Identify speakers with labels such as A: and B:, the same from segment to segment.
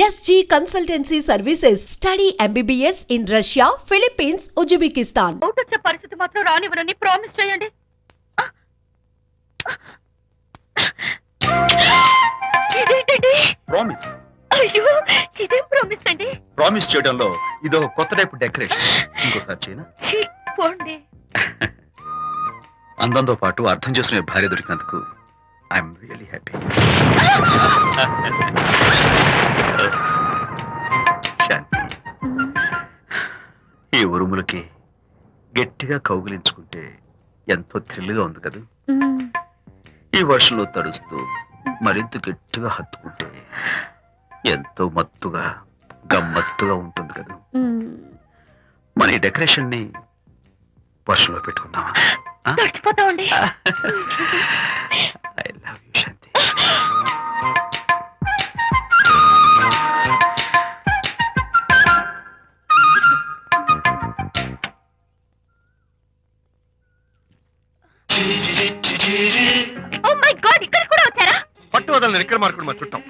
A: SG Consultancy Services. Study MBBS in Russia, Philippines, Uzbekistan.
B: Out వచ్చే పరిస్థితి మాత్రం రానివ్వనని promise చేయండి. ఇదేంటండి?
C: ప్రామిస్.
B: అయ్యో, ఇదేం ప్రామిస్ అండి?
C: ప్రామిస్ చేయడంలో ఇదో కొత్త టైప్ డెకరేషన్. ఇంకోసారి చేయనా?
B: ఛీ, పోండి.
C: అందంతో పాటు అర్థం చేసుకునే భార్య దొరికినందుకు ఐఎమ్ రియలీ హ్యాపీ. శాంతి, ఈ ఉరుములకి గట్టిగా కౌగిలించుకుంటే ఎంతో థ్రిల్గా ఉంది కదా. ఈ వర్షంలో తడుస్తూ మరింత గట్టిగా హత్తుకుంటే ఎంతో మత్తుగా గమ్మత్తుగా ఉంటుంది కదా. మన ఈ డెకరేషన్ ని వర్షంలో పెట్టుకుందామా?
B: తడిచిపోతామండి.
C: I love you Shanti.
B: Oh my god, ఇక్కడ కూడా వచ్చారా?
D: పట్టు వదలని విక్రమార్కుడు మా చుట్టం.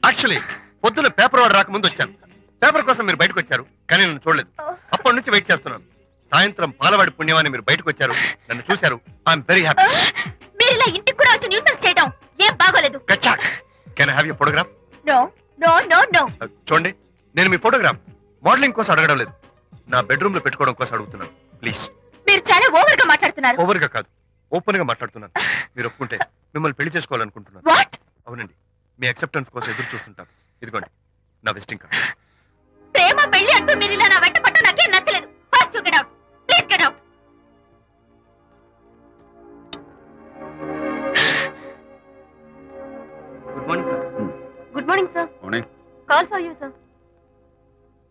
D: యాక్చువల్లీ పొద్దున్న పేపర్ వాడు రాకముందు వచ్చాను. పేపర్ కోసం మీరు బయటకు వచ్చారు, కానీ నన్ను చూడలేదు. అప్పటి నుంచి వెయిట్ చేస్తున్నాను. సాయంత్రం పాలవాడి పుణ్యమాన్ని మీరు బయటకు వచ్చారు, నన్ను చూశారు. I'm very happy.
B: మీరు ఇలా ఇంటికి కూడా వచ్చి న్యూసెన్స్ చేయడం ఏం బాగోలేదు.
D: గచ్చాక్. Can I have your photograph?
B: No no no no.
D: చూడండి, నేను మీ ఫోటోగ్రాఫ్ మోడలింగ్ కోసం అడగడం లేదు, నా బెడ్రూమ్ లో పెట్టుకోవడం కోసం అడుగుతున్నాను. ప్లీజ్.
B: మీరు చాలా ఓవర్ గా మాట్లాడుతున్నారు.
D: ఓవర్ గా కాదు, ఓపెన్ గా మాట్లాడుతున్నాను. మీరు ఒప్పుకుంటే మిమ్మల్ని పెళ్లి చేసుకోవాలనుకుంటున్నాను.
B: వాట్?
D: అవునండి, మీ అక్సెప్టెన్స్ కోసం ఎదురు చూస్తుంటాను. ఇదిగోండి నా విజిటింగ్ కార్డ్.
B: ప్రేమ పెళ్లి అంటూ మీరు ఇలా నా వెంట పట్ట నాకేం నచ్చలేదు. First you get out. Please get out.
C: Good morning sir.
B: Good morning sir.
C: Morning.
B: Call for you sir.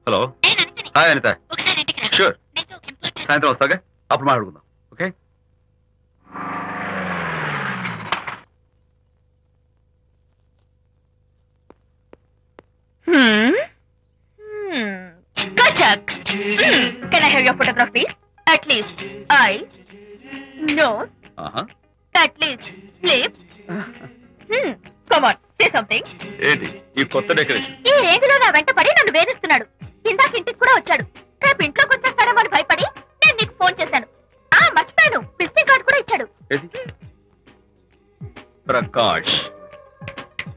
C: Hello.
B: నేను అనితని.
C: హాయ్ అనిత.
B: ఒకసారి ఇంటికి రా.
C: షూర్.
B: నీతో ఒక ఇంపార్టెంట్.
C: సాయంత్రం వస్తాగా, అప్పుడు మాట్లాడుకుందాం. Okay.
B: Kachak. Can I have your photograph, please? At least eyes, nose, at least lips. Come on, say something.
C: ఏంటి ఈ కొత్త డెకరేషన్?
B: ఈ రేంజ్ లో నా వెంట పడి నన్ను వేధిస్తున్నాడు. ఇందాక ఇంటికి కూడా వచ్చాడు. రేపు ఇంట్లోకి వచ్చేస్తాడేమో అని భయపడి నేను నీకు ఫోన్ చేశాను. మర్చిపోయాను, విజిటింగ్ కార్డు కూడా ఇచ్చాడు.
C: ఏది? ప్రకాష్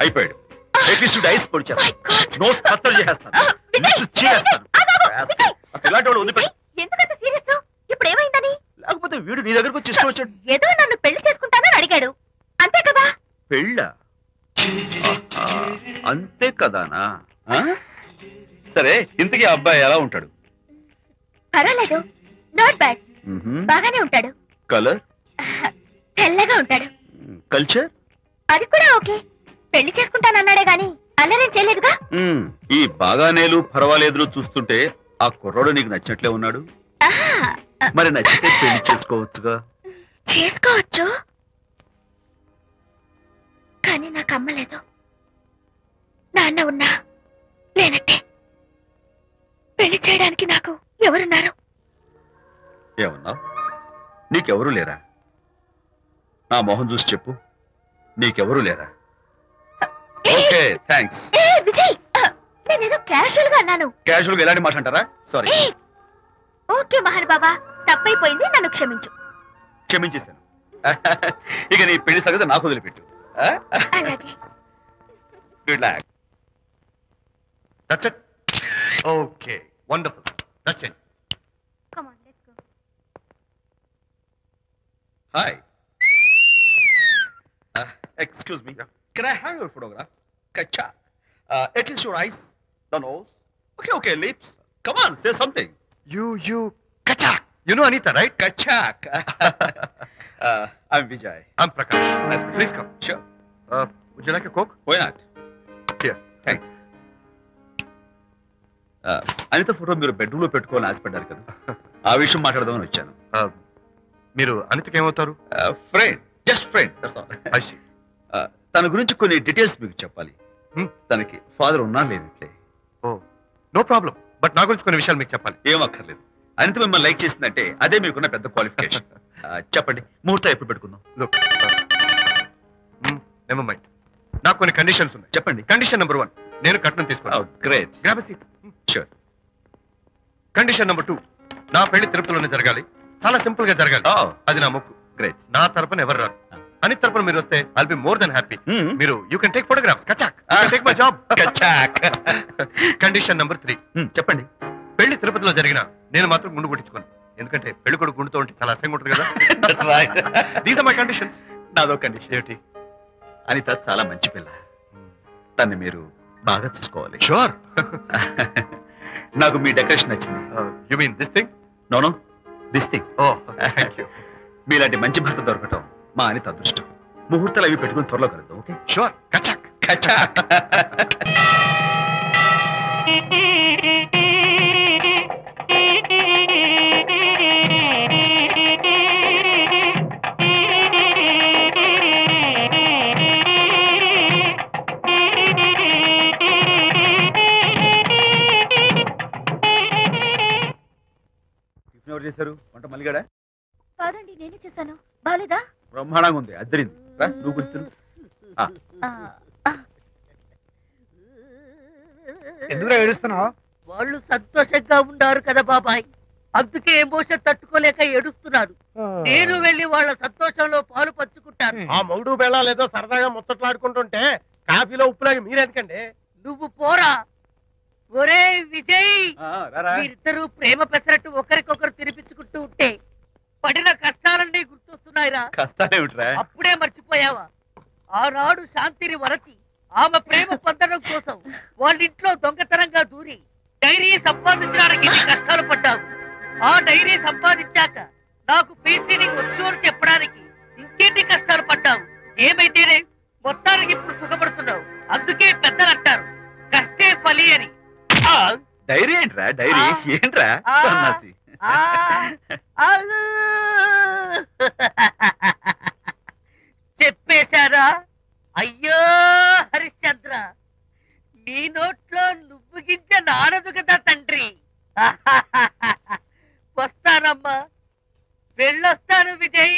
C: అయిపోయాడు. అట్లీస్ట్ ఐస్ పొడి
B: My God.
C: నోట్ కత్తలు చేసేస్తాను.
B: విజయ్,
C: నోట్స్ చీరేస్తాను.
B: విజయ్,
C: అసలు ఇలాంటి వాడు ఉంది.
B: ఎందుకంత సీరియస్? ఇప్పుడు ఏమైందని?
C: లేకపోతే వీడు నీ దగ్గరకు వచ్చి ఇష్టం వచ్చాడు.
B: ఏదో నన్ను పెళ్లి చేసుకుంటానని అడిగాడు, అంతే కదా?
C: పెళ్ళ అంతే కదానా? సరే, ఇంతకీ ఆ అబ్బాయి ఎలా ఉంటాడు?
B: పర్వాలేదు, నాట్ బ్యాడ్. బాగానే ఉంటాడు.
C: కలర్?
B: తెల్లగా ఉంటాడు.
C: కల్చర్?
B: అది కూడా ఓకే. పెళ్లి చేసుకుంటానన్నాడే గాని అల్లరేం చేయలేదుగా.
C: ఈ బాగానేలు పర్వాలేదు చూస్తుంటే ఆ కుర్రోడు నీకు నచ్చినట్లే ఉన్నాడు. మరి నచ్చితే పెళ్లి చేసుకోవచ్చుగా.
B: చేసుకోవచ్చు, కానీ నాకు అమ్మ లేదు, నాన్న ఉన్నా లేనట్టే. పెళ్లి చేయడానికి నాకు ఎవరున్నారు?
C: ఏమన్నా? నీకెవరూ లేరా? నా మొహం చూసి చెప్పు, నీకెవరూ లేరా? Okay, thanks.
B: విజయ్, నేనేదో క్యాషువల్ గా అన్నాను.
C: క్యాజువల్ గా ఎలాంటి మాట అంటారా? సారీ.
B: ఓకే మహన్ బాబా, తప్పైపోయింది, నన్ను క్షమించు.
C: క్షమించేశాను. ఇక నీ పెళ్లి సంగతి నాకు వదిలిపెట్టు.
B: అలాగే.
C: Relax.
D: That's it. Okay, wonderful. That's it.
B: Come on, let's go.
C: Hi. Excuse me. Can I have your photograph? Kacha. At least your eyes, the nose. Okay, lips. Come on, say something.
D: You, Kachak. You know Anita, right?
C: Kachak. I'm Vijay.
D: I'm Prakash.
C: Nice to meet you.
D: Please come.
C: Sure.
D: Would you like a Coke?
C: Why not?
D: Here.
C: Thanks. Anitha photo మీరు bedroom లో పెట్టుకోవాలని ఆశపడ్డారు కదా, ఆ విషయం మాట్లాడదామని వచ్చాను.
D: మీరు అనితకి ఏమవుతారు?
C: Friend, just friend. తన గురించి కొన్ని డీటెయిల్స్ మీకు చెప్పాలి. తనకి ఫాదర్ ఉన్నా లేనట్లే.
D: ఓ, నో ప్రాబ్లం. బట్ నా గురించి కొన్ని విషయాలు మీకు చెప్పాలి.
C: ఏం అక్కర్లేదు. అనిత మిమ్మల్ని లైక్ చేసిందంటే అదే మీకున్న పెద్ద క్వాలిఫికేషన్. చెప్పండి, ముహూర్తం ఎప్పుడు పెట్టుకుందాం?
D: Never mind. నాకు కొన్ని కండిషన్స్ ఉన్నాయి.
C: చెప్పండి.
D: కండిషన్ నెంబర్ 1, నేను కట్నం తీసుకున్నాను.
C: Great.
D: Grab seat.
C: Sure.
D: Condition number 2, నా పెళ్లి తిరుపతిలోనే జరగాలి. చాలా సింపుల్ గా జరగాలి. అది నా మొక్కు.
C: గ్రేట్.
D: నా తరపున ఎవరు రారు. అని తరపున మీరు వస్తే I'll be more than happy. మీరు యూ కెన్ టేక్ ఫోటోగ్రాఫ్స్. కచాక్. Take my job.
C: కచాక్.
D: కండిషన్ నెంబర్ 3,
C: చెప్పండి.
D: పెళ్లి తిరుపతిలో జరిగిన నేను మాత్రం గుండు కొట్టించుకోను. ఎందుకంటే పెళ్లి కొడుకు గుండుతో ఉంటే చాలా అసహ్యంగా ఉంటుంది కదా. These are my conditions.
C: నాదో కండిషన్.
D: ఏమిటి?
C: అనిత చాలా మంచి పిల్ల. తన్ని మీరు బాగా చూసుకోవాలి.
D: షూర్.
C: నాకు మీ డెకరేషన్ నచ్చింది.
D: You mean this thing?
C: No no, this thing.
D: Oh thank you.
C: మీలాంటి మంచి భర్త దొరకటం మా అనిత అదృష్టం. ముహూర్తాలు అవి పెట్టుకుని త్వరలో కలుద్దాం. ఓకే?
D: షూర్. కచాక్.
C: కచాక్. ఎవరు చేశారు వంట? మల్లిగాడా?
B: కాదండి, నేనే చేశాను. బాలేదా?
C: బ్రహ్మాండంగా ఉంది. అద్దరింది. నువ్వు కూర్చుని.
E: ఎందుకు ఏడుస్తున్నావు?
F: వాళ్ళు సంతోషంగా ఉన్నారు కదా బాబాయ్, అందుకే ఎమోషన్ తట్టుకోలేక ఏడుస్తున్నారు. నేను వెళ్ళి వాళ్ళ సంతోషంలో పాలు పంచుకుంటాను.
E: ఆ మౌడు బెళ్ళాలేదో సరదాగా ముచ్చట్లాడుకుంటుంటే కాఫీలో ఉప్పులాగి మీరెందుకండి?
F: నువ్వు పోరా. ఒరే విజయ్, మీరిద్దరూ ప్రేమ పెసరట్టు ఒకరికొకరు తినిపించుకుంటూ ఉంటే పడిన కష్టాలన్నీ గుర్తొస్తున్నాయిరా.
C: కష్టాలేమిట్రా?
F: అప్పుడే మర్చిపోయావా? ఆనాడు శాంతిని వరచి ఆమె ప్రేమ పొందడం కోసం వాళ్ళింట్లో దొంగతనంగా దూరి డైరీ సంపాదించడానికి ఎన్ని కష్టాలు పడ్డావు. ఆ డైరీ సంపాదించాక నాకు పీసీని వచ్చు అని చెప్పడానికి ఇంకెన్ని కష్టాలు పడ్డావు. ఏమైతేనే మొత్తానికి ఇప్పుడు సుఖపడుతున్నావు. అందుకే పెద్దలు అంటారు కష్టే ఫలి అని.
C: డైరీ ఏంట్రా? డైరీ ఏంట్రా? సన్నాసి.
F: చెప్పేశారా? అయ్యో హరిశ్చంద్ర, నీ నోట్లో నువ్వు గింజ నానదు కదా తండ్రి. వస్తానమ్మా, వెళ్ళొస్తాను విజయ్.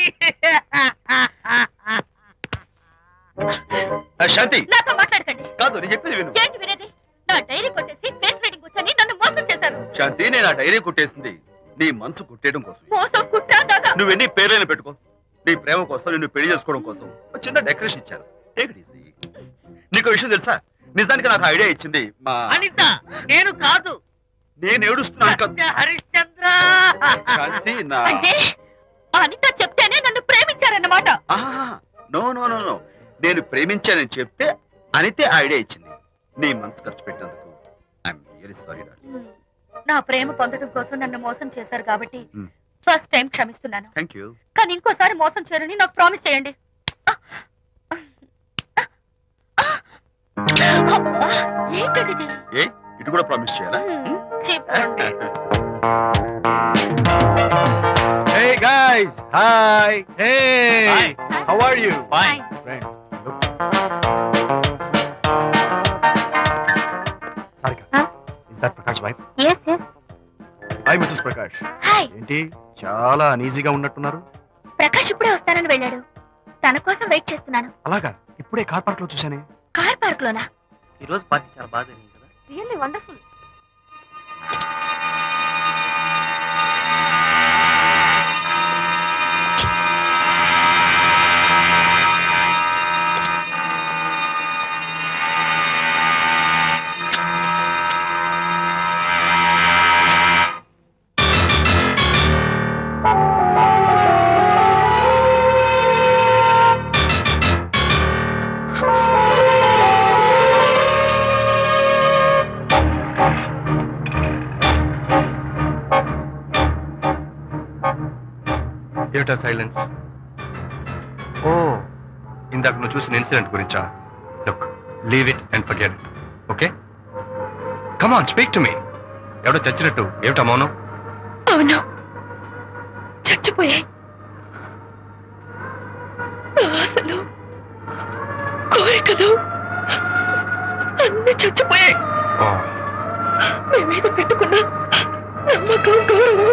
C: శాంతి,
B: నాతో మాట్లాడకండి.
C: కాదు నేను చెప్పేది విను.
B: ఏంటి వినేది? నా డైరీ కొట్టేసి ఫేస్ రీడింగ్ వచ్చని నన్ను మోసం చేశారు.
C: శాంతి, నేను ఆ డైరీ కుట్టేసింది నీ మనసు కుట్టేయడం కోసం.
B: మోసం కుట్టా కాదా?
C: నువ్వెన్ని పేర్లైనా పెట్టుకో, నీ ప్రేమ కోసం, నిన్ను పెళ్లి చేసుకోవడం కోసం ఒక చిన్న డెకరేషన్ ఇచ్చాను. Take it easy. నీకు విషయం తెలుసా? నిజానికి నాకు ఐడియా ఇచ్చింది మా
F: అనిత. నేను కాదు.
C: నేను ఏడుస్తున్నాను కదా
F: హరిశ్చంద్ర.
C: శాంతి. నా
B: అంటే అనిత చెప్తేనే నన్ను ప్రేమించారన్నమాట.
C: నో నో నో నో, నేను ప్రేమించానని చెప్తే అనితే ఐడియా ఇచ్చింది. నీ మనసు కష్టపెట్టినందుకు ఐఎమ్ రియల్లీ సారీ డార్లింగ్.
B: నా ప్రేమ పొందడం కోసం నన్ను మోసం చేశారు కాబట్టి ఫస్ట్ టైం క్షమిస్తున్నాను.
C: Thank you.
B: కానీ ఇంకోసారి మోసం చేయరని నాకు ప్రామిస్ చేయండి. ఏంటది?
C: ఏ ఇటు కూడా ప్రామిస్ చేయాలా?
B: చెప్పండి.
E: Hey guys, hi. Hey,
C: Hi.
E: how are you?
B: Fine.
E: Friends, look. Sarika,
B: Huh?
E: is that Prakash wife?
B: Yes, yes.
E: Hi, Mrs. Prakash.
B: Hi.
E: ఏంటి చాలా అనీజీగా ఉన్నట్టున్నారు?
B: ప్రకాష్ ఇప్పుడే వస్తానని వెళ్ళాడు. తన కోసం వెయిట్ చేస్తున్నాను.
E: అలాగా, ఇప్పుడే కార్ పార్క్ లో చూశానే.
B: కార్ పార్క్ లోనా?
F: ఈ రోజు పార్టీ చాలా బాగా జరిగింది కదా.
B: Really wonderful.
D: ఏమిటా సైలెన్స్? ఓ, ఇందాక నువ్వు చూసిన ఇన్సిడెంట్ గురించా? Look, leave it and forget it. Okay, come on, speak to me. ఎవడో చచ్చినట్టు ఏమిటా మౌనం?
B: అవును, చచ్చిపోయాయి. ఆశలు, కోరికలు అన్ని చచ్చిపోయాయి.
D: ఓ,
B: మీ మీద పెట్టుకున్న నమ్మకం, గౌరవం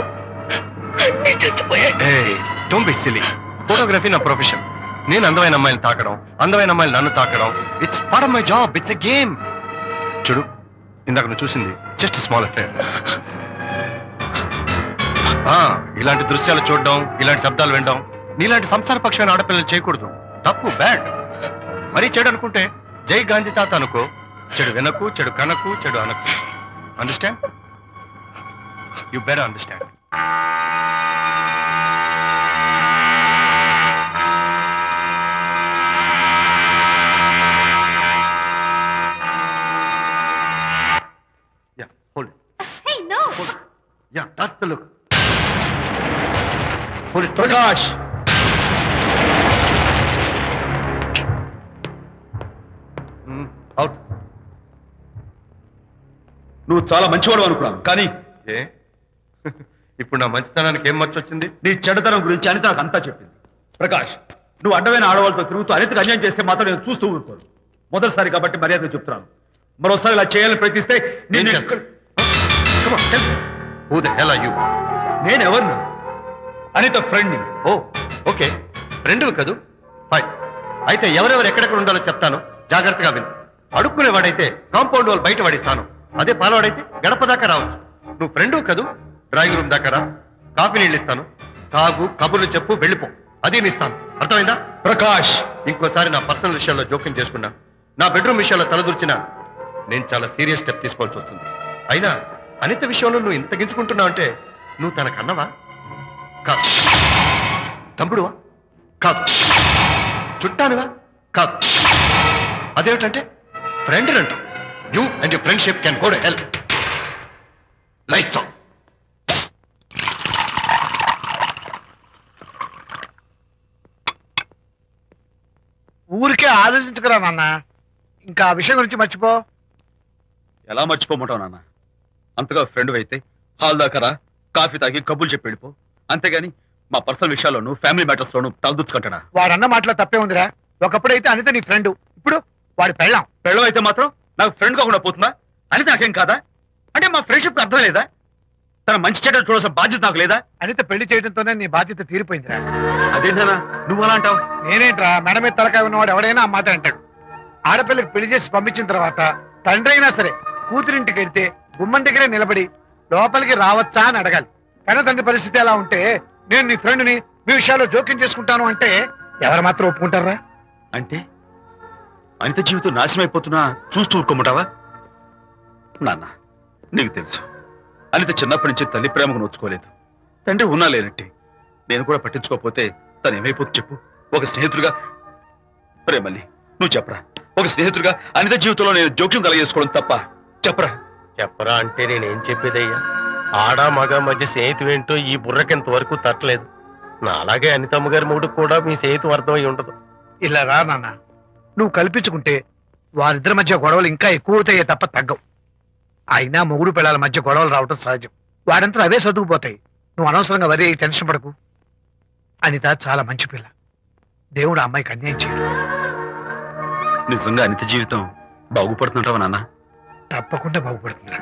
B: అన్ని చచ్చిపోయాయి.
D: ఏయ్, డోంట్ బి సిల్లీ. ఫోటోగ్రఫీ నా ప్రొఫెషన్. నేను అందమైన అమ్మాయిని తాకడం, అందమైన అమ్మాయిలు నన్ను తాకడం, it's part of my job. It's a game. చూడు, ఇందాక నువ్వు చూసింది జస్ట్ స్మాల్ అఫేర్. ఇలాంటి దృశ్యాలు చూడడం, ఇలాంటి శబ్దాలు వినడం నీలాంటి సంసార పక్షమైన ఆడపిల్లలు చేయకూడదు. తప్పు, బ్యాడ్. మరీ చెడు అనుకుంటే జై గాంధీ తాత అనుకో. చెడు వినకు, చెడు కనకు, చెడు అనకు. Understand? You better understand. Yeah, hold it.
B: Hey, no.
D: Hold it. Yeah, that's the look. Hold it.
C: Prakash,
D: Out.
C: నువ్వు చాలా మంచివాడు అనుకున్నాను, కానీ
D: ఏ ఇప్పుడు నా మంచితనానికి ఏం మర్చొచ్చింది?
C: నీ చెడ్డతనం గురించి అనిత నాకు అంతా చెప్పింది. ప్రకాష్, నువ్వు అడ్డమైన ఆడవాళ్ళతో తిరుగుతూ అనితకు అన్యాయం చేస్తే మాత్రం నేను చూస్తూ ఉంటాను. మొదటిసారి కాబట్టి మర్యాద చెప్తున్నాను. మరోసారి ఇలా చేయాలని ప్రయత్నిస్తే నేను
D: Come on, tell me. Who the hell are you?
C: నేనెవరిని? అనిత ఫ్రెండ్ని.
D: ఓ, ఓకే, ఫ్రెండ్వి కదూ. ఫైన్. అయితే ఎవరెవరు ఎక్కడెక్కడ ఉండాలో చెప్తాను, జాగ్రత్తగా విను. అడుక్కునేవాడైతే కాంపౌండ్ వాళ్ళు బయట పడిస్తాను. అదే పాలవాడైతే గడప దాకా రావచ్చు. నువ్వు ఫ్రెండ్వి కదూ, డ్రాయింగ్ రూమ్ దాకా రా. కాఫీ నీళ్ళు ఇస్తాను, తాగు, కబుర్లు చెప్పు, వెళ్ళిపో. అదే ఇస్తాను. అర్థమైందా?
C: ప్రకాష్,
D: ఇంకోసారి నా పర్సనల్ విషయాల్లో జోక్యం చేసుకున్నా, నా బెడ్రూమ్ విషయాల్లో తలదూర్చినా నేను చాలా సీరియస్ స్టెప్ తీసుకోవాల్సి వస్తుంది. అయినా అనిత విషయంలో నువ్వు ఇంత గించుకుంటున్నావు అంటే నువ్వు తనకన్నవా? కాదు. తమ్ముడువా? కాదు. చుట్టానివా? కాదు. అదేమిటంటే ఫ్రెండ్ అంట. You and your friendship can go to hell. Lights on.
E: ఊరికే ఆలోచించకరా నాన్న, ఇంకా ఆ విషయం గురించి మర్చిపో.
C: ఎలా మర్చిపోమంటావు నాన్న? అంతగా ఫ్రెండ్ అయితే హాల్ దాకా రా, కాఫీ తాగి కబుర్లు చెప్పి వెళ్ళిపో. అంతేగాని మా పర్సనల్ విషయాల్లోనూ ఫ్యామిలీ మ్యాటర్స్ లోనూ తలదూర్చుకుంటాడా?
E: వాడన్న మాటలో తప్పే ఉందిరా. ఒకప్పుడైతే అనిత నీ ఫ్రెండ్, ఇప్పుడు వాడి పెళ్ళాం.
C: పెళ్ళం అయితే మాత్రం నాకు ఫ్రెండ్ కాకుండా పోతుందా? అనిత నాకేం కాదా? అంటే మా ఫ్రెండ్షిప్ అర్థం లేదా? తన మంచి చెడ్డ చూడాల్సిన బాధ్యత నాకు లేదా?
E: అనిత పెళ్లి చేయడంతోనే నీ బాధ్యత తీరిపోయిందిరా.
C: అదేంటనా నువ్వు అలా అంటావు?
E: నేనేంట్రా, మెడ మీద తలకాయ ఉన్నవాడు ఎవడైనా ఆ మాట అంటాడు. ఆడపిల్లకి పెళ్లి చేసి పంపించిన తర్వాత తండ్రి అయినా సరే కూతురింటికి వెళ్తే గుమ్మం దగ్గరే నిలబడి లోపలికి రావచ్చా అని అడగాలి. కానీ తండ్రి పరిస్థితి ఎలా ఉంటే నేను నీ ఫ్రెండ్ని మీ విషయాల్లో జోక్యం చేసుకుంటాను అంటే ఎవరు మాత్రం ఒప్పుకుంటారా?
C: అంటే అనిత జీవితం నాశనం అయిపోతున్నా చూస్తూ ఊరుకోమంటావా? నాన్న, నీకు తెలుసు అనిత చిన్నప్పటి నుంచి తల్లి ప్రేమకు నోచుకోలేదు. తండ్రి ఉన్నా లేనట్టే. నేను కూడా పట్టించుకోకపోతే తను ఏమైపోతుంది చెప్పు? ఒక స్నేహితుడిగా ప్రేమల్లి నువ్వు చెప్పరా, ఒక స్నేహితుడిగా అనిత జీవితంలో నేను జోక్యం కలగజేసుకోవడం తప్ప? చెప్పరా.
G: చెప్పరా అంటే నేనేం చెప్పేదయ్యా? ఆడ మగ మధ్య స్నేహితం ఏంటో ఈ బుర్రకింత వరకు తట్టలేదు. నా అలాగే అనితమ్మ గారి మూడుకు కూడా మీ స్నేహితం అర్థమై ఉండదు.
E: ఇలా రా నాన్న, నువ్వు కల్పించుకుంటే వారిద్దరి మధ్య గొడవలు ఇంకా ఎక్కువ అవుతాయే తప్ప తగ్గవు. అయినా మొగుడు పిల్లల మధ్య గొడవలు రావటం సహజం. వాడంతా అవే సర్దుకుపోతాయి. నువ్వు అనవసరంగా వరి టెన్షన్ పడకు. అనిత చాలా మంచి పిల్ల. దేవుడు ఆ అమ్మాయికి అన్యాయం చేయడు.
C: నిజంగా అనిత జీవితం బాగుపడుతుంటావా నాన్న?
E: తప్పకుండా బాగుపడుతుందా.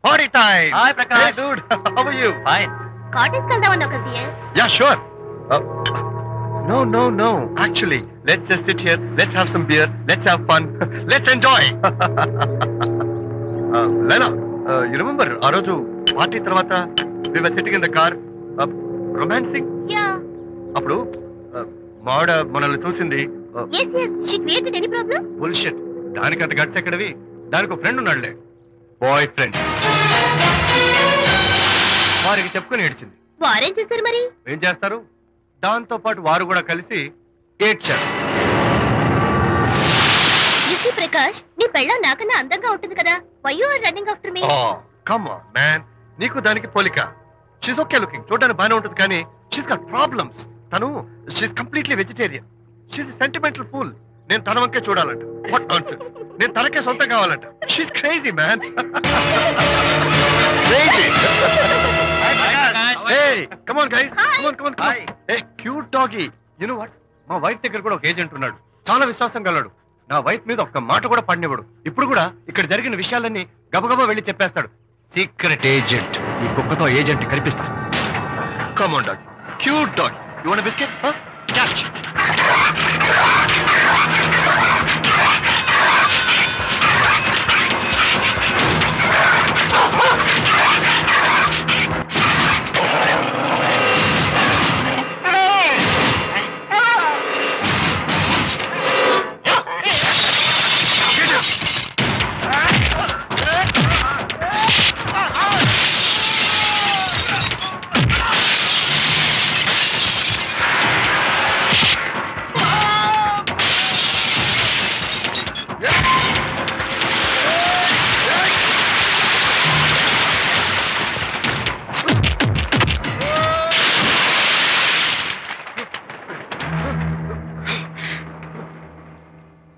D: Party time!
G: Hi, Prakash.
D: Hey, dude. How are you?
G: Fine.
B: Cottage వెళ్దామన్నావు కదా dear.
D: Yeah, sure. No. Actually, let's just sit here. Let's have some beer. Let's have fun. Let's enjoy. Lena, you remember ఆ రోజు party తర్వాత we were sitting in the car, romancing?
B: Yeah.
D: అప్పుడు మావిడ మనల్ని చూసింది.
B: Yes. She created any problem?
D: Bullshit. దానికంత guts ఎక్కడవి? దానికి ఒక ఫ్రెండ్ ఉన్నాడులే, బాయ్ ఫ్రెండ్. వారికి చెప్పుకొని ఏడ్చింది.
B: వారేం చేశారు మరి?
D: ఏం చేస్తారు? దాంతో పాటు వారు కూడా కలిసి ఏడ్చారు.
B: You see, ప్రకాష్, నీ పెళ్ళాం నాకన్నా అందంగా ఉంటుంది కదా. Why you are running after me?
D: Come on man, నీకు దానికి పోలిక. షీస్ ఓకే లుకింగ్, చూడడానికి బాగానే ఉంటుంది, కానీ షీస్ గాట్ ప్రాబ్లమ్స్. తను she's completely vegetarian. She's sentimental pool. నేను తన వంకే చూడాలంట. What nonsense. నేను తనకే సొంతం కావాలంట. She's crazy man. Crazy. Hey, come on guys. Come on. Hey, cute doggy. You know what? మా వైఫ్ దగ్గర కూడా ఒక ఏజెంట్ ఉన్నాడు. చాలా విశ్వాసం గలడు. నా వైఫ్ మీద ఒక్క మాట కూడా పడినివ్వడు. ఇప్పుడు కూడా ఇక్కడ జరిగిన విషయాలన్నీ గబగబా వెళ్ళి చెప్పేస్తాడు. Secret agent. ఈ కుక్కతో ఏజెంట్ కనిపిస్తా. Come on dog, cute dog. You want biscuit? Catch.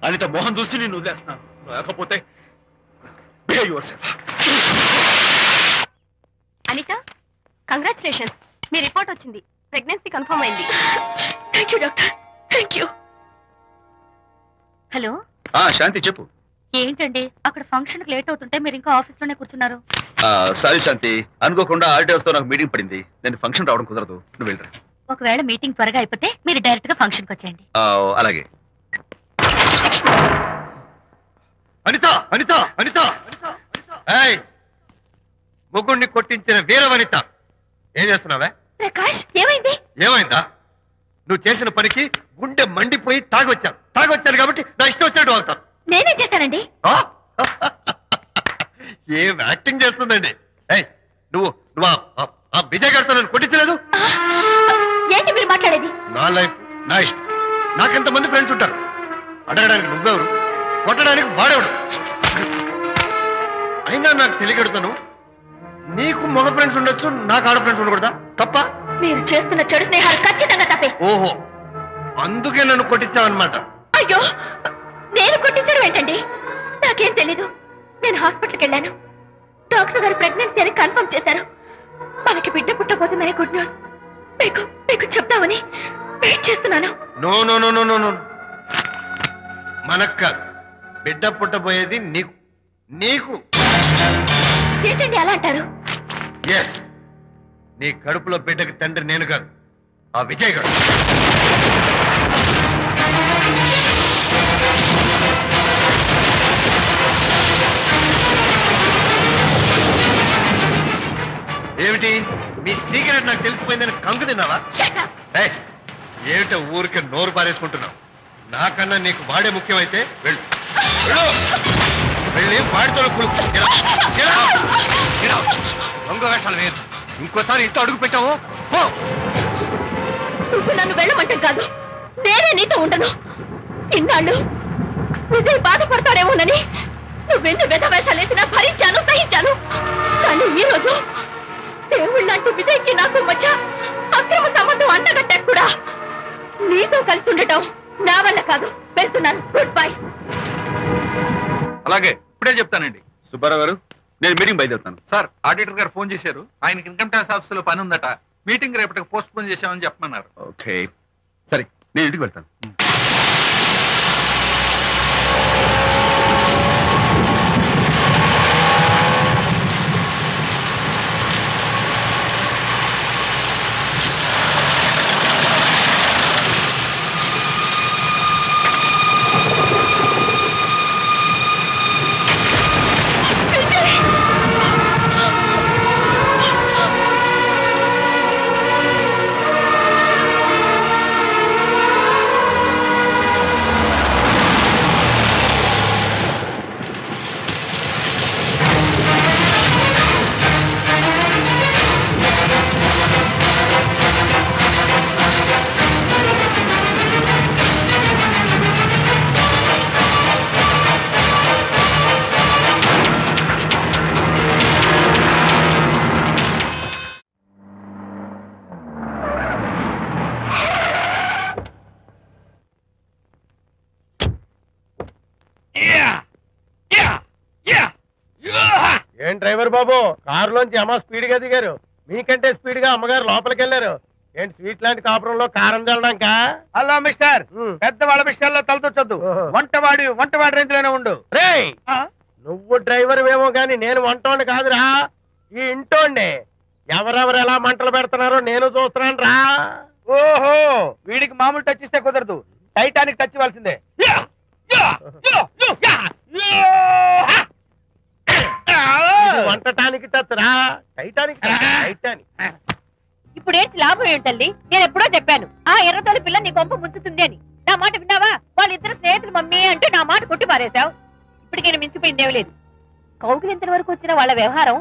C: Anitha Mohan చూసి నేను వదిలేస్తున్నాను. లేకపోతే బిహేవ్ యువర్సెల్ఫ్.
B: అనిత, కంగ్రాచులేషన్స్, మీ రిపోర్ట్ వచ్చింది. ప్రెగ్నెన్సీ కన్ఫర్మ్ అయింది. Thank you doctor, thank you. Hello
C: Shanti చెప్పు.
B: ఏంటండి అక్కడ ఫంక్షన్ లేట్ అవుతుంటే మీరు ఇంకా ఆఫీస్ లోనే కూర్చున్నారు?
C: సారీ శాంతి, అనుకోకుండా ఆర్డర్స్ తో నాకు మీటింగ్ పడింది. నేను ఫంక్షన్ రావడం కుదరదు. నువ్వు వెళ్ళరా.
B: ఒకవేళ మీటింగ్ త్వరగా అయిపోతే మీరు డైరెక్ట్ గా ఫంక్షన్ కి వచ్చేయండి.
C: అలాగే.
D: అనిత, అనిత, అనిత, ఏయ్, ముగ్గుడిని కొట్టించిన వీరవనిత, ఏం చేస్తున్నావే?
B: ప్రకాష్, ఏమైంది?
D: ఏమైందా? నువ్వు చేసిన పనికి గుండె మండిపోయి తాగొచ్చాను కాబట్టి నా ఇష్టం వచ్చినట్టు అవుతాను.
B: నేనేం చేశానండి?
D: ఏం యాక్టింగ్ చేస్తుందండి. ఏయ్, నువ్వు నువ్వు ఆ విజయ్ గారితో నన్ను కొట్టించలేదు.
B: ఏంటి మీరు మాట్లాడేది?
D: నా లైఫ్ నా ఇష్టం. నాకెంతమంది ఫ్రెండ్స్ ఉంటారు. అడగడానికి నువ్వెవరు, కొట్టడానికి వాడేవాడు. అయినా నాకు తెలియగడుతాను, నీకు మగ ఫ్రెండ్స్ ఉండొచ్చు, నాకు ఆడ ఫ్రెండ్స్ ఉండకూడదా? తప్ప?
B: మీరు చేస్తున్న చెడు స్నేహాలు ఖచ్చితంగా తప్పే.
D: ఓహో, అందుకే నన్ను కొట్టించావన్నమాట.
B: అయ్యో, నేను కొట్టించడం ఏంటండి? నాకేం తెలీదు. నేను హాస్పిటల్కి వెళ్ళాను. డాక్టర్ గారు ప్రెగ్నెన్సీ అని కన్ఫర్మ్ చేశారు. మనకి బిడ్డ పుట్టబోతుందని గుడ్ న్యూస్ మీకు చెప్తామని వెయిట్ చేస్తున్నాను.
D: No no no no no no, మనకు కాదు, బిడ్డ పుట్టబోయేది నీకు. నీకు
B: ఏంటండి అలా అంటారు?
D: ఎస్, నీ కడుపులో బిడ్డకి తండ్రి నేను కాదు, ఆ విజయ్ గారు. ఏమిటి మీ సీక్రెట్ నాకు తెలిసిపోయిందని కంగు తిన్నావా? ఏమిటో ఊరికే నోరు పారేసుకుంటున్నావు? నాకన్నా నీకు వాడే ముఖ్యమైతే వెళ్ళు, వెళ్ళి వాడితో దొంగ వేషాలు వేయద్దు. ఇంకోసారి ఇంట్లో అడుగు పెట్టావు
B: నువ్వు నన్ను వెళ్ళమంటాం కాదు, నేనే నీతో ఉండను. ఇన్నాళ్ళు విజయ్ బాధపడతాడేమోనని నువ్వెందు వెధ వేషాలు వేసినా భరించాను, సహించాను. కానీ ఈ రోజు దేవుళ్ళంటూ విజయ్కి నాకు మధ్య అక్రమ సంబంధం అంటగట్టాక కూడా నీతో కలిసి ఉండటం నా వల్ల కాదు. వెళ్తున్నాను, గుడ్ బై.
C: అలాగే, ఇప్పుడే చెప్తానండి. సుబ్బారావు గారు, నేను మీటింగ్ బయలుదేరుతాను.
H: సార్, ఆడిటర్ గారు ఫోన్ చేశారు. ఆయనకి ఇన్కమ్ ట్యాక్స్ ఆఫీసులో పని ఉందట. మీటింగ్ రేపటికి పోస్ట్ పోన్ చేశామని చెప్పమన్నారు.
C: ఓకే, సరే, నేను ఇంటికి వెళ్తాను.
G: ఏం డ్రైవర్ బాబు, కారులోంచి అమ్మ స్పీడ్ గా దిగారు. మీకంటే స్పీడ్ గా అమ్మగారు లోపలికి వెళ్ళారు. ఏంటి స్వీట్ లాంటి కాపురంలో కారం చల్లడానికా?
E: హలో మిస్టర్, పెద్దవాళ్ళ విషయాల్లో తలదొచ్చొద్దు. వంటవాడి రేంజ్ లోనే ఉండు.
G: రేయ్, నువ్వు డ్రైవర్ ఏమో గాని నేను వంటోండి కాదురా, ఈ ఇంటోండి. ఎవరెవరు ఎలా మంటలు పెడుతున్నారో నేను చూస్తున్నాను రా.
E: ఓహో, వీడికి మామూలు టచ్ ఇస్తే కుదరదు, టైటానిక్ టచ్ ఇవ్వాల్సిందే.
G: ఇది వంటటానికి టచ్ రా, టైటానిక్ టైటానిక్.
B: ఇప్పుడు ఏంటి లాభం ఏంటల్లి? నేను ఎప్పుడో చెప్పాను ఆ ఎర్రతోలి పిల్ల నీ కొంప ముంచుతుంది అని. నా మాట విన్నావా? వాళ్ళిద్దరు స్నేహితులు మమ్మీ అంటే నా మాట కొట్టి పారేశావు. ఇప్పటికి నేను మించిపోయిందేమీ లేదు. కౌగిలింత వరకు వచ్చిన వాళ్ళ వ్యవహారం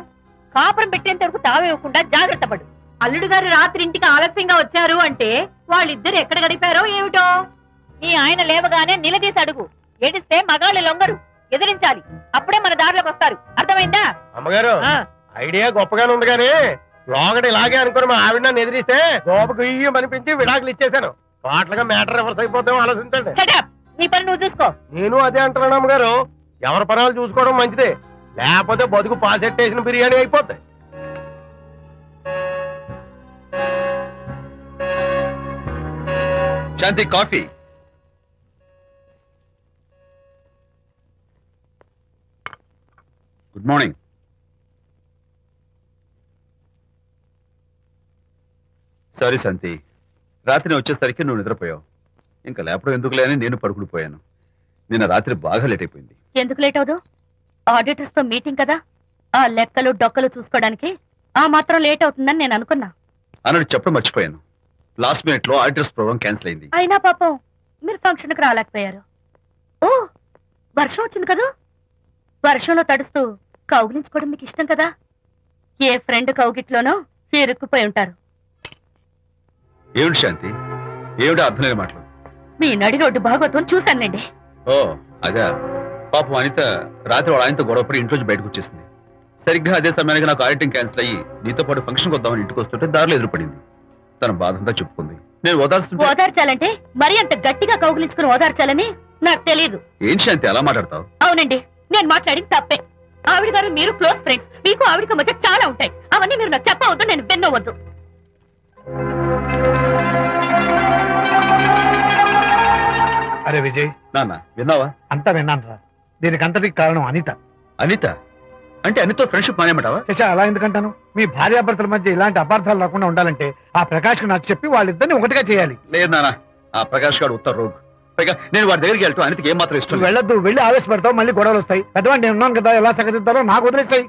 B: కాపురం పెట్టేంత వరకు తావేవ్వకుండా జాగ్రత్త పడు. అల్లుడు గారు రాత్రి ఇంటికి ఆలస్యంగా వచ్చారు అంటే వాళ్ళిద్దరు ఎక్కడ గడిపారో ఏమిటో. నీ ఆయన లేవగానే నిలదీసి అడుగు. ఏడిస్తే మగాళ్ళు లొంగరు, ఎదిరించాలి. అప్పుడే మన దారిలోకి వస్తారు. అర్థమైందా?
G: అమ్మగారు, ఐడియా గొప్పగానే ఉంది కానీ లోగడ ఇలాగే అనుకుని మా ఆవిడ నన్ను ఎదిరిస్తే గోపకు ఇయ్యం అనిపించి విడాకులు ఇచ్చేశాను. పాటలుగా మ్యాటర్ రివర్స్ అయిపోతాం, ఆలోచించండి.
B: Shut up. నీ పని నువ్వు చూసుకో.
G: నేను అదే అంటున్నాను అమ్మగారు, ఎవరి పనాలు చూసుకోవడం మంచిదే, లేకపోతే బతుకు పాసెట్టేసిన బిర్యానీ అయిపోతాయి.
C: శాంతి, కాఫీ. Good morning. సారీ శాంతి, రాత్రి వచ్చేసరికి నువ్వు నిద్రపోయావు. ఇంకా లేపడం ఎందుకులే అని నేను పడుకుని పోయాను. నిన్న రాత్రి బాగా లేట్ అయిపోయింది.
B: ఎందుకు లేట్ అవదు? ఆడిటర్స్ తో మీటింగ్ కదా, ఆ లెక్కలు డొక్కలు చూసుకోవడానికి ఆ మాత్రం లేట్ అవుతుందని నేను అనుకున్నా.
C: అన్నట్టు చెప్పడం మర్చిపోయాను. లాస్ట్ మినిట్ లో ఆడిటర్స్ ప్రోగ్రామ్ క్యాన్సిల్ అయింది.
B: అయినా పాపం మీరు ఫంక్షన్ కి రాలేకపోయారు. ఓ, వర్షం వచ్చింది కదా, వర్షంలో తడుస్తూ కౌగిలించుకోవడం మీకు ఇష్టం కదా. ఏ ఫ్రెండ్ కౌగిట్లోనో ఇరుక్కుపోయి ఉంటారు.
C: ఏమిటి శాంతి, ఏమిటి అర్థం లేని మాటలు?
B: మీ నడి రోడ్డు భాగవతం చూశానండి.
C: ఓ అదే, పాపం అనిత రాత్రి వాళ్ళ ఆయనతో గొడవపడి ఇంట్లోంచి బయటకు వచ్చేసింది. సరిగ్గా అదే సమయానికి నాకు ఆడిటింగ్ క్యాన్సిల్ అయ్యి నీతో పాటు ఫంక్షన్కి వద్దామని ఇంటికి వస్తుంటే దారిలో ఎదురుపడింది. తన బాధంతా చెప్పుకుంది. నేను
B: ఓదార్చాలంటే మరి అంత గట్టిగా కౌగిలించుకుని ఓదార్చాలని నాకు తెలియదు.
C: ఏం శాంతి అలా మాట్లాడతావు?
B: అవునండి, నేను మాట్లాడింది తప్పే. ఆవిడ గారు మీరు క్లోజ్ ఫ్రెండ్స్, మీకు ఆవిడకి మధ్య చాలా ఉంటాయి. అవన్నీ మీరు నాకు చెప్పవద్దు, నేను విన్నవద్దు.
E: అరే విజయ్,
C: నాన్న విన్నావా?
E: అంతా విన్నాను రా. దీనికి అంతటికి కారణం అనిత.
C: అనిత అంటే అనితో ఫ్రెండ్షిప్ మానేమంటావా?
E: శశా, అలా ఎందుకంటాను? మీ భార్యాభర్తల మధ్య ఇలాంటి అపార్థాలు రాకుండా ఉండాలంటే ఆ ప్రకాష్ కు నాకు చెప్పి వాళ్ళిద్దరిని ఒకటిగా చేయాలి.
C: లేదు నాన్న, ఆ ప్రకాష్ గారు ఉత్తర రోగ్. పైగా నేను వాడి దగ్గరికి వెళ్తాను, అనితకి ఏం మాత్రం ఇష్టం.
E: నువ్వు వెళ్ళొద్దు, వెళ్ళి ఆవేశపడతావు, మళ్ళీ గొడవలు వస్తాయి. పెద్దవాడిని నేను ఉన్నాను కదా, ఎలా సగదిద్దారో నాకు వదిలేస్తాయి.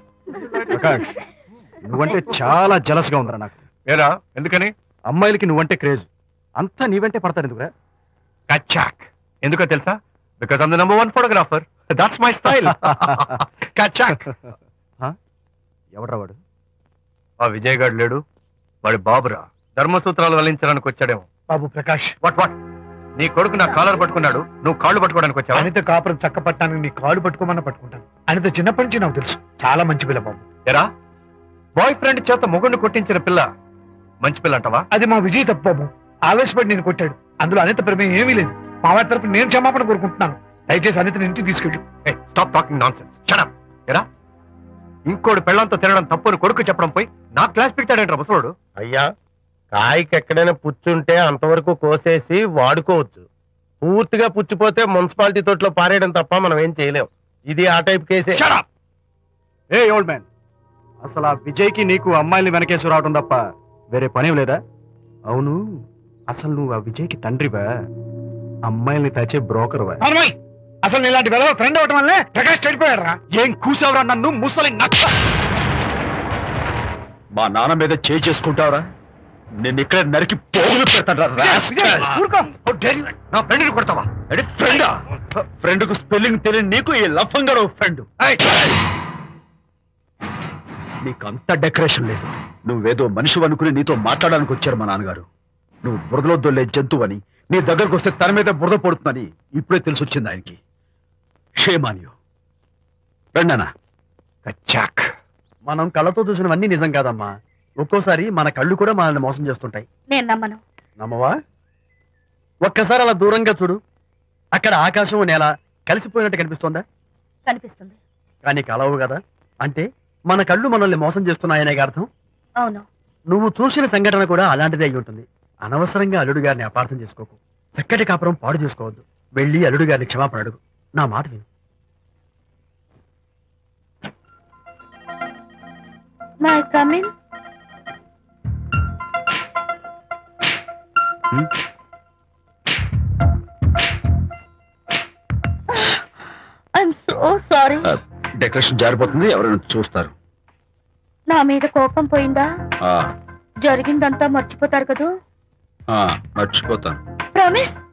I: ప్రకాష్, నువ్వంటే చాలా జలస్ గా ఉందిరా నాకు.
D: ఏరా, ఎందుకని?
I: అమ్మాయిలకి నువ్వంటే క్రేజ్, అంతా నీవంటే పడతారు ఎందుకురా?
D: కచ్చాక్. ఎందుకో తెలుసా? Because I'm the number 1 photographer. That's my style. కచ్చాక్.
I: ఎవడ్రా వాడు?
D: ఆ విజయ్ గారు లేడు, వాడి బాబురా. ధర్మసూత్రాలు వల్లించడానికి వచ్చాడేమో.
E: బాబు ప్రకాష్,
D: వాట్ నీ కొడుకు నా కాలర్ పట్టుకున్నాడు, నువ్వు కాళ్ళు పట్టుకోవడానికి వచ్చావా?
E: అనిత కాపురం చక్క పట్టడానికి నీ కాళ్ళు పట్టుకోమన్నా పట్టుకుంటాను. అనిత చిన్నప్పటి నుంచి నాకు తెలుసు, చాలా మంచి పిల్ల బాబు.
D: ఎరా, బాయ్ ఫ్రెండ్ చేత మొగుడిని కొట్టించిన పిల్ల మంచి పిల్ల అంటావా?
E: అది మా విజయ్ తప్పు బాబు. ఆవేశపడి నేను కొట్టాడు, అందులో అనిత ప్రమేయం ఏమీ లేదు. మా వారి తరపు నేను క్షమాపణ కోరుకుంటున్నాను. దయచేసి అనితని ఇంటికి తీసుకెళ్ళు.
D: Stop talking nonsense. Shut up. ఎరా, ఇంకోటి పెళ్ళంతో తినడం తప్పుని కొడుకు చెప్పడం పోయి నా క్లాస్ పెట్టాడంట ముసలోడు.
G: అయ్యా, కాయకి ఎక్కడైనా పుచ్చుంటే అంతవరకు కోసేసి వాడుకోవచ్చు. పూర్తిగా పుచ్చిపోతే మున్సిపాలిటీ తోటలో పారేయడం తప్ప మనం ఏం చేయలేం. ఇది ఆ టైప్ కేసే.
I: Shut up! ఏ ఓల్డ్ మ్యాన్, అసలు ఆ విజయ్కి నీకు అమ్మాయిని వెనకేసి రావడం తప్ప వేరే పనేం లేదా? అవును, అసలు నువ్వు ఆ విజయ్కి తండ్రివా, అమ్మాయిల్ని తెచ్చే బ్రోకర్వా?
E: అసలు ఇలాంటి వెధవ ఫ్రెండ్ అవటం వల్లే ప్రకాష్ చెడిపోయాడు రా.
I: ఏం కూసావురా నన్ను, ముసలి నక్క!
C: మా నాన్న మీద చేయి చేసుకుంటావురా? నేను ఇక్కడ నరికి పోగులు పెడతాను.
D: నా ఫ్రెండ్ని కొడతావా?
C: ఫ్రెండా? ఫ్రెండ్ కు స్పెల్లింగ్ తెలియని నీకు ఈ లఫంగా ఫ్రెండ్. నీకు అంత డెకరేషన్ లేదు. నువ్వేదో మనిషి అనుకుని నీతో మాట్లాడడానికి వచ్చారు మా నాన్నగారు. నువ్వు బురదలో దొల్లే జంతువు అని, నీ దగ్గరకు వస్తే తన మీద బురద పడుతుందని ఇప్పుడే తెలిసి వచ్చింది ఆయనకి. షేమాన్యు రండనా.
I: కచ్చాక్. మనం కళ్ళతో చూసినవన్నీ నిజం కాదమ్మా. ఒక్కోసారి మన కళ్ళు కూడా మనల్ని మోసం చేస్తుంటాయి.
B: నేను నమ్మను.
I: నమ్మవా? ఒక్కసారి అలా దూరంగా చూడు, అక్కడ ఆకాశం నేల కలిసిపోయినట్టు కనిపిస్తోందా?
B: కనిపిస్తుంది.
I: కానీ కలవు కదా, అంటే మన కళ్ళు మనల్ని మోసం చేస్తున్నాయనే అర్థం.
B: అవును,
I: నువ్వు చూసిన సంఘటన కూడా అలాంటిదే అయి ఉంటుంది. అనవసరంగా అల్లుడు గారిని అపార్థం చేసుకోకు. చక్కటి కాపురం పాడు చేసుకోవద్దు. వెళ్ళి అల్లుడు గారిని క్షమాపణ అడుగు. నా మాట విను.
B: May come in. I'm so sorry.
C: Decoration జారిపోతుంది, ఎవరైనా చూస్తారు.
B: నా మీద కోపం పోయిందా?
C: ఆ,
B: జరిగిందంతా మర్చిపోతారు కదూ?
C: ఆ, మర్చిపోతాను.
B: ప్రామిస్.